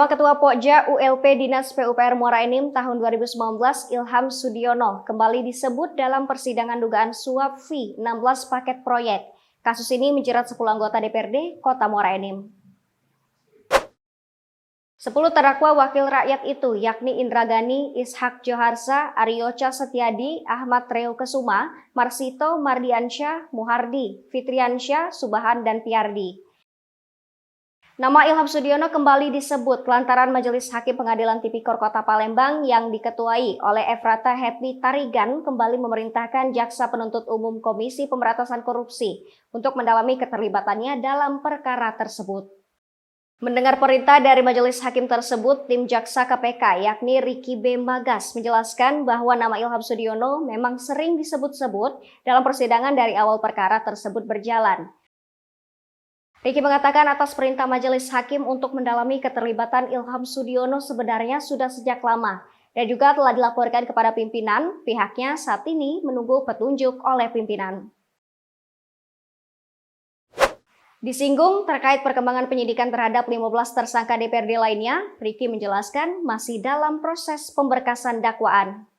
Nama Ketua Pokja ULP Dinas PUPR Muara Enim tahun 2019 Ilham Sudiono kembali disebut dalam persidangan dugaan suap fee 16 paket proyek. Kasus ini menjerat 10 anggota DPRD Kota Muara Enim. 10 terdakwa wakil rakyat itu yakni Indra Gani, Ishak Joharsa, Aryocha Setiadi, Ahmad Reo Kesuma, Marsito Mardiansyah, Muhardi, Fitriansyah, Subahan, dan Piardi. Nama Ilham Sudiono kembali disebut lantaran Majelis Hakim Pengadilan Tipikor Kota Palembang yang diketuai oleh Efrata Happy Tarigan kembali memerintahkan Jaksa Penuntut Umum Komisi Pemberantasan Korupsi untuk mendalami keterlibatannya dalam perkara tersebut. Mendengar perintah dari Majelis Hakim tersebut, tim Jaksa KPK yakni Ricky B. Magas menjelaskan bahwa nama Ilham Sudiono memang sering disebut-sebut dalam persidangan dari awal perkara tersebut berjalan. Ricky mengatakan atas perintah Majelis Hakim untuk mendalami keterlibatan Ilham Sudiono sebenarnya sudah sejak lama dan juga telah dilaporkan kepada pimpinan. Pihaknya saat ini menunggu petunjuk oleh pimpinan. Disinggung terkait perkembangan penyidikan terhadap 15 tersangka DPRD lainnya, Ricky menjelaskan masih dalam proses pemberkasan dakwaan.